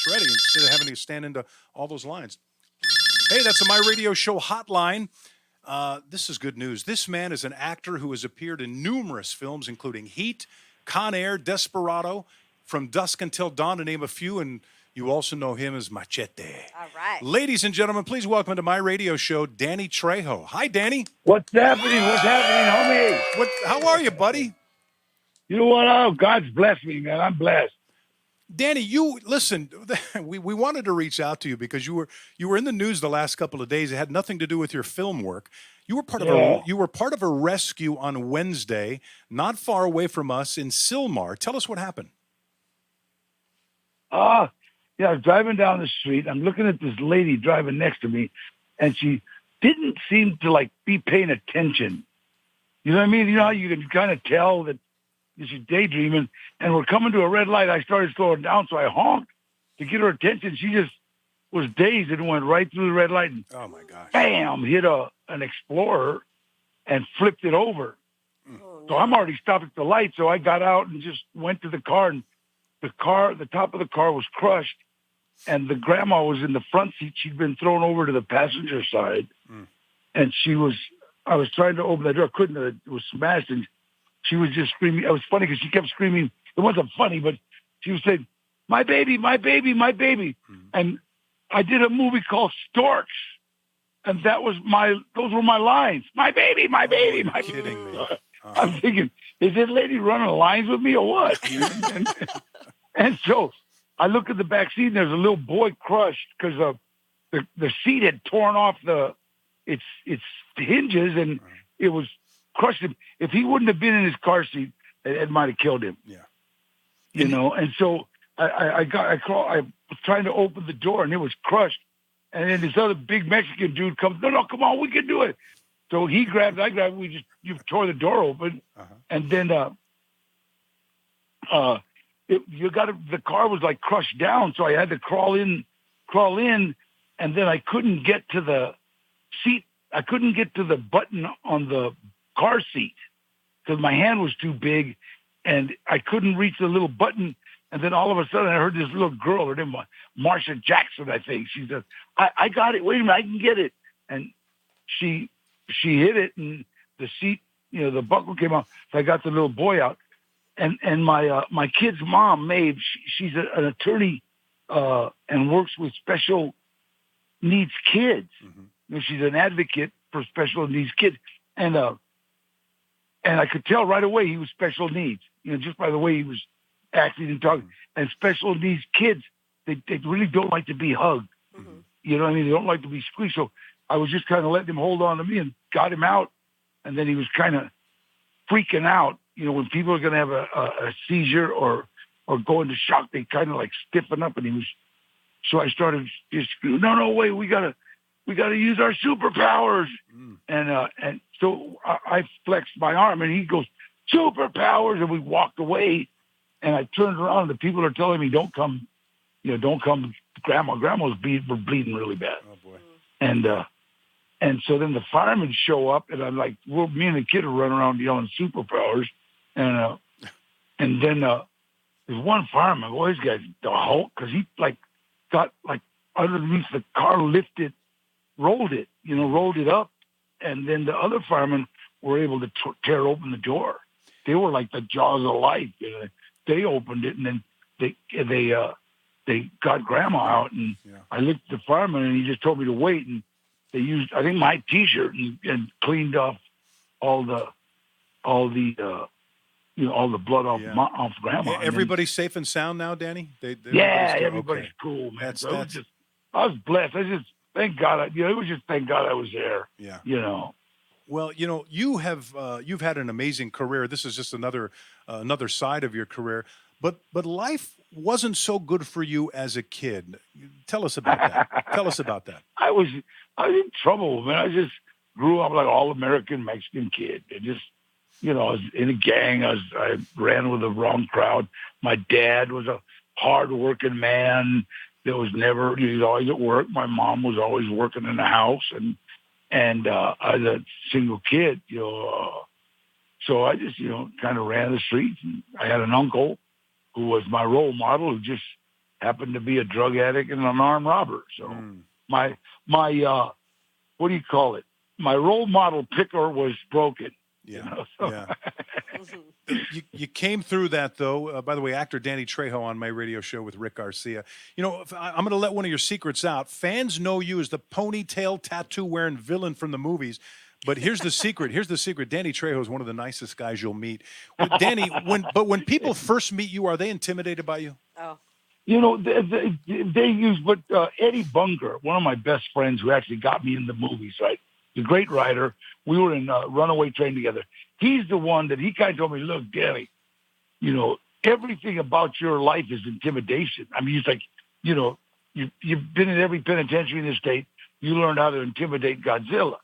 ready instead of having to stand into all those lines. Hey, that's a My Radio Show hotline. This is good news. This man is an actor who has appeared in numerous films, including Heat, Con Air, Desperado, From Dusk Until Dawn, to name a few, and you also know him as Machete. All right. Ladies and gentlemen, please welcome to My Radio Show, Danny Trejo. Hi, Danny. What's happening? What's happening, homie? How are you, buddy? You know what? Oh, God's blessed me, man. I'm blessed. Danny, you listen. We wanted to reach out to you because you were in the news the last couple of days. It had nothing to do with your film work. You were part of a rescue on Wednesday, not far away from us in Sylmar. Tell us what happened. Yeah, I was driving down the street. I'm looking at this lady driving next to me, and she didn't seem to be paying attention. You know what I mean? You know how you can kind of tell that she's daydreaming, and we're coming to a red light. I started slowing down, so I honked to get her attention. She just was dazed and went right through the red light and oh my gosh, bam, hit an Explorer and flipped it over. Oh, So I'm already stopped at the light, so I got out and just went to the car, and the top of the car was crushed, and the grandma was in the front seat. She'd been thrown over to the passenger side, and I was trying to open the door, couldn't. It was smashed, and she was just screaming. It was funny because she kept screaming. It wasn't funny, but she was saying, "My baby, my baby, my baby." And I did a movie called Storks, and those were my lines. My baby, my baby, my baby. Kidding me. I'm thinking, is this lady running lines with me or what? and so I look at the back seat, and there's a little boy crushed because the seat had torn off its hinges, and it was crushed him. If he wouldn't have been in his car seat, it might have killed him. Yeah. You know, and so I was trying to open the door, and it was crushed. And then this other big Mexican dude comes, no, come on, we can do it. So he grabbed, I grabbed, you tore the door open, and then the car was crushed down, so I had to crawl in, and then I couldn't get to the seat. I couldn't get to the button on the car seat because my hand was too big, and I couldn't reach the little button. And then all of a sudden, I heard this little girl, her name was Marsha Jackson, I think. She said, I got it. Wait a minute, I can get it. And she hit it, and the seat, the buckle came off. So I got the little boy out. And my kid's mom, Maeve, she's an attorney and works with special needs kids. She's an advocate for special needs kids. And I could tell right away he was special needs, just by the way he was acting and talking. And special needs kids, they really don't like to be hugged. You know what I mean? They don't like to be squeezed. So I was just kind of letting him hold on to me and got him out. And then he was kind of freaking out. When people are going to have a seizure or go into shock, they kind of stiffen up. And so I started just, no, wait, we gotta use our superpowers. And so I flexed my arm, and he goes, superpowers. And we walked away, and I turned around, and the people are telling me, don't come, Grandma. Grandma's bleeding really bad. Oh boy. And so then the firemen show up, and I'm like, me and the kid are running around yelling superpowers. And then there's one fireman, this guy's the Hulk, because he got underneath the car, lifted, rolled it up. And then the other firemen were able to tear open the door. They were like the jaws of life. They opened it, and then they got Grandma out. And I looked at the fireman, and he just told me to wait. And they used, I think, my T-shirt and cleaned off all the blood off Grandma. Everybody's safe and sound now, Danny? Everybody's cool, man. I was blessed. Thank God. It was just thank God I was there. Yeah. Well, you've had an amazing career. This is just another side of your career. But life wasn't so good for you as a kid. Tell us about that. I was in trouble, man. I just grew up like all American Mexican kid. I was in a gang. I ran with the wrong crowd. My dad was a hard-working man. He was always at work. My mom was always working in the house, and I was a single kid, so I just, kind of ran the streets. And I had an uncle who was my role model, who just happened to be a drug addict and an armed robber. So my what do you call it? My role model picker was broken. Yeah. You know, so. Yeah. You came through that, though. By the way, actor Danny Trejo on my radio show with Rick Garcia. You know, I'm going to let one of your secrets out. Fans know you as the ponytail tattoo-wearing villain from the movies. But here's the secret. Here's the secret. Danny Trejo is one of the nicest guys you'll meet. Danny, when people first meet you, are they intimidated by you? Oh. You know, they use, but Eddie Bunger, one of my best friends who actually got me in the movies, right? The great writer. We were in Runaway Train together. He's the one that he kind of told me, look, Danny, you know, everything about your life is intimidation. I mean, he's like, you know, you've been in every penitentiary in the state. You learned how to intimidate Godzilla.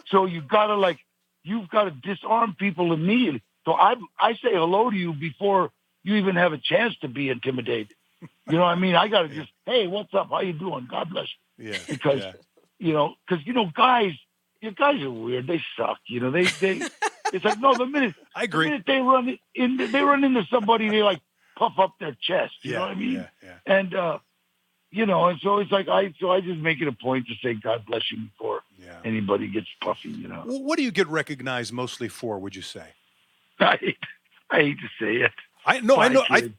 So you've got to disarm people immediately. So I say hello to you before you even have a chance to be intimidated. You know what I mean? I got to just, hey, what's up? How you doing? God bless you. Yeah. Because, you know, guys are weird. They suck. You know, they it's like, no, the minute they run into somebody, they like puff up their chest. You know what I mean? Yeah. And, you know, and so it's like, I just make it a point to say, God bless you before anybody gets puffy, you know. Well, what do you get recognized mostly for, would you say? I hate to say it. I know. Kids.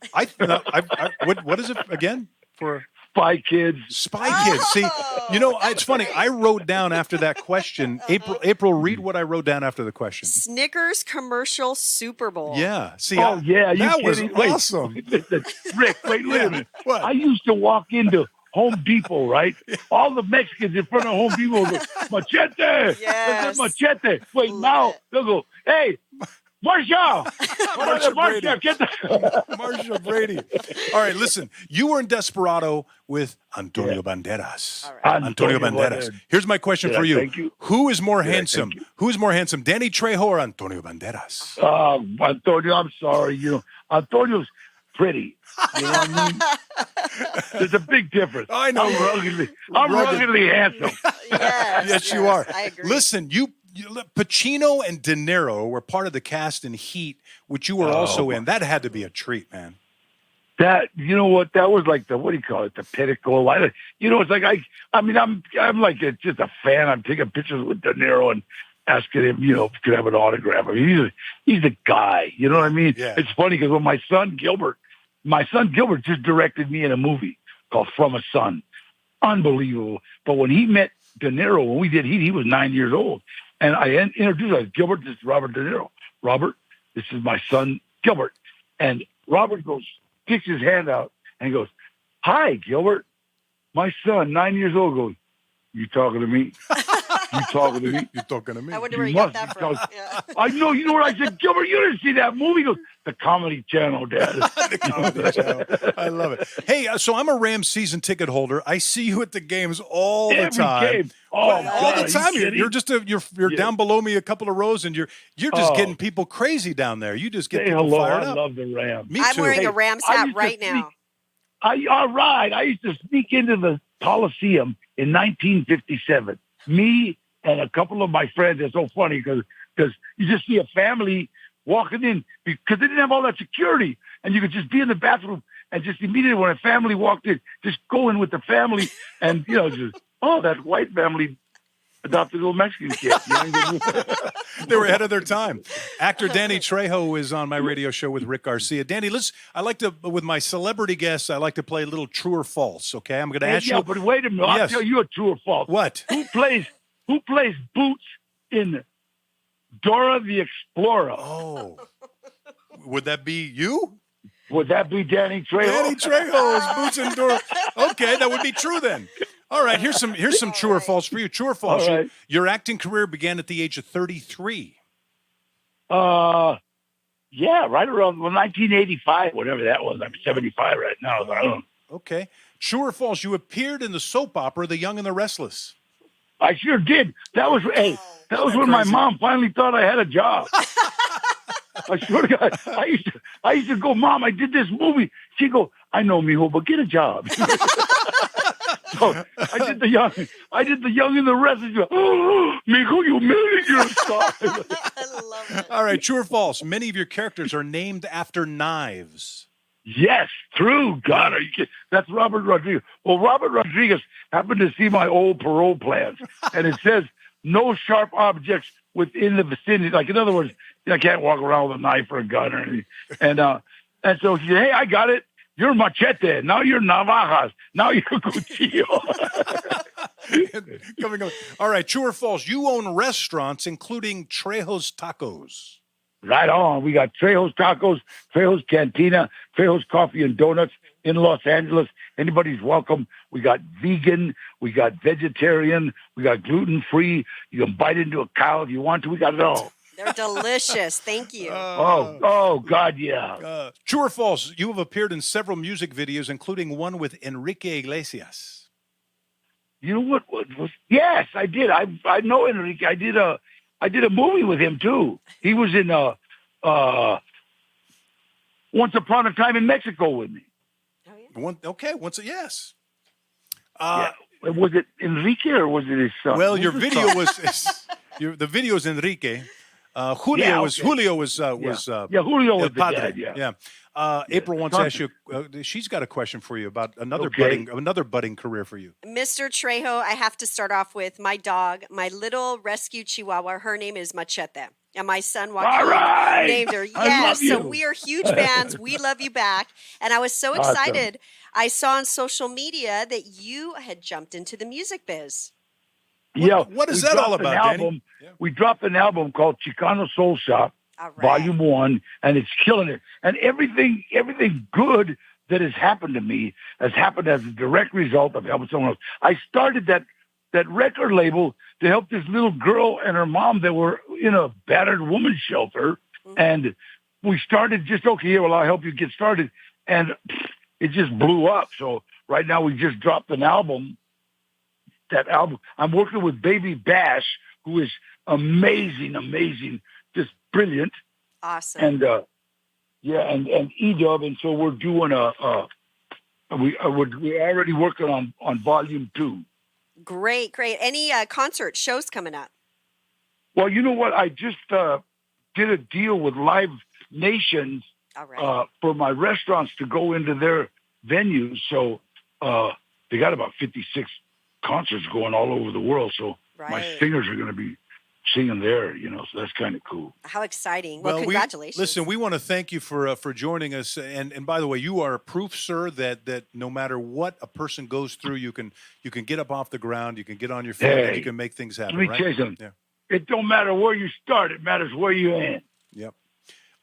What is it again? For Spy Kids. Spy Kids. See, you know, it's funny. I wrote down after that question, April, read what I wrote down after the question. Snickers commercial Super Bowl. Yeah. See, that was awesome. Rick, wait a minute. What? I used to walk into Home Depot, right? All the Mexicans in front of Home Depot go, Machete! Yes. Machete! Wait, now they'll go, hey, Marsha! Marsha Brady. All right, listen. You were in Desperado with Antonio Banderas. All right. Antonio Banderas. Here's my question for you. Thank you. Who is more handsome? Who is more handsome, Danny Trejo or Antonio Banderas? Antonio, I'm sorry. You know, Antonio's pretty. You know what I mean? There's a big difference. I know. I'm ruggedly handsome. Yes, you are. I agree. Listen, Pacino and De Niro were part of the cast in Heat, which you were also in. That had to be a treat, man. That, you know what? That was like what do you call it? The pinnacle. You know, it's like I mean, I'm like just a fan. I'm taking pictures with De Niro and asking him, you know, if he could have an autograph. I mean, he's a guy. You know what I mean? Yeah. It's funny because when my son Gilbert just directed me in a movie called From a Son. Unbelievable. But when he met De Niro, when we did Heat, he was 9 years old. And I introduced him, Gilbert, this is Robert De Niro. Robert, this is my son, Gilbert. And Robert sticks his hand out and goes, hi, Gilbert. My son, 9 years old, goes, you talking to me? You talking to me? You talking to me? I wonder where you got that from. I know. You know what I said? Gilbert, you didn't see that movie? He goes, the Comedy Channel, Dad. The Comedy Channel. I love it. Hey, so I'm a Rams season ticket holder. I see you at the games all the time. Every game. All the time. You're down below me a couple of rows, and you're just getting people crazy down there. You just get people fired up. I love the Rams. Me too. I'm wearing a Rams hat right now. All right. I used to sneak into the Coliseum in 1957. Me and a couple of my friends. It's so funny because you just see a family walking in because they didn't have all that security, and you could just be in the bathroom and just immediately when a family walked in, just go in with the family and that white family adopted a little Mexican kid. They were ahead of their time. Actor Danny Trejo is on my radio show with Rick Garcia. Danny, with my celebrity guests, I like to play a little true or false, okay? I'm going to ask you. Yeah, but wait a minute. Yes. I'll tell you a true or false. What? Who plays Boots in Dora the Explorer? Oh. Would that be you? Would that be Danny Trejo? Danny Trejo is Boots and Dora. Okay, that would be true then. All right, here's some true or false for you. True or false? Right. Your acting career began at the age of 33. Yeah, right around 1985, whatever that was. I'm 75 right now. I don't know. Okay. True or false? You appeared in the soap opera The Young and the Restless. I sure did. That was when my mom finally thought I had a job. I swear to God, I used to go, Mom, I did this movie. She'd go, I know, mijo, but get a job. So I did the young and the Restless. Oh, mijo, you made it. You're a star. I love it. All right, true or false? Many of your characters are named after knives. Yes, true. God, are you kidding? That's Robert Rodriguez. Well, Robert Rodriguez happened to see my old parole plans, and it says no sharp objects within the vicinity. Like, in other words, I can't walk around with a knife or a gun or anything. And so he said, hey, I got it. You're Machete. Now you're Navajas. Now you're Cuchillo. Coming up. All right, true or false? You own restaurants, including Trejo's Tacos. Right on. We got Trejo's Tacos, Trejo's Cantina, Trejo's Coffee and Donuts in Los Angeles. Anybody's welcome. We got vegan. We got vegetarian. We got gluten-free. You can bite into a cow if you want to. We got it all. They're delicious. Thank you. Oh, God, yeah. True or false? You have appeared in several music videos, including one with Enrique Iglesias. You know what was? Yes, I did. I know Enrique. I did a movie with him too. He was in Once Upon a Time in Mexico with me. Oh, yeah. Yes. Yeah. Was it Enrique or was it his son? Well, your video the video is Enrique. Julio was Julio was El the Padre. dad, April wants to ask you. She's got a question for you about another budding career for you. Mr. Trejo, I have to start off with my dog, my little rescue Chihuahua. Her name is Machete. And my son Joaquin named her. Yes, so we are huge fans. We love you back. And I was so excited. I saw on social media that you had jumped into the music biz. What is that all about, Danny? We dropped an album called Chicano Soul Shop, Volume 1, and it's killing it. And everything good that has happened to me has happened as a direct result of helping someone else. I started that record label to help this little girl and her mom that were in a battered woman's shelter. Mm-hmm. And we started just, I'll help you get started. And it just blew up. So right now we just dropped an album. That album, I'm working with Baby Bash, who is amazing, just brilliant. Awesome. And and E-Dub, and so we're doing we're already working on Volume 2. Great. Any concert shows coming up? Well, you know what? I just did a deal with Live Nations for my restaurants to go into their venues. So they got about 56 concerts going all over the world. So my singers are going to be singing there, so that's kind of cool. How exciting. Well, congratulations. Listen, we want to thank you for joining us. And by the way, you are proof, sir, that no matter what a person goes through, you can get up off the ground, you can get on your feet, and you can make things happen. Let me tell you something. It don't matter where you start, it matters where you end. Yep.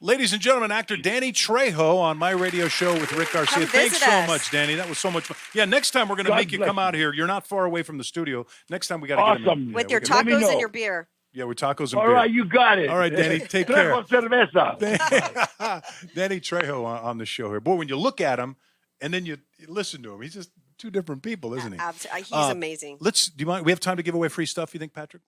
Ladies and gentlemen, actor Danny Trejo on my radio show with Rick Garcia. Thanks so much, Danny. That was so much fun. Yeah, next time we're going to make you come out here. You're not far away from the studio. Next time we got to get him in. With your tacos and your beer. Yeah, with tacos and beer. All right, you got it. All right, Danny, take care. Danny Trejo on the show here. Boy, when you look at him and then you listen to him, he's just two different people, isn't he? He's amazing. Do you mind? We have time to give away free stuff, you think, Patrick?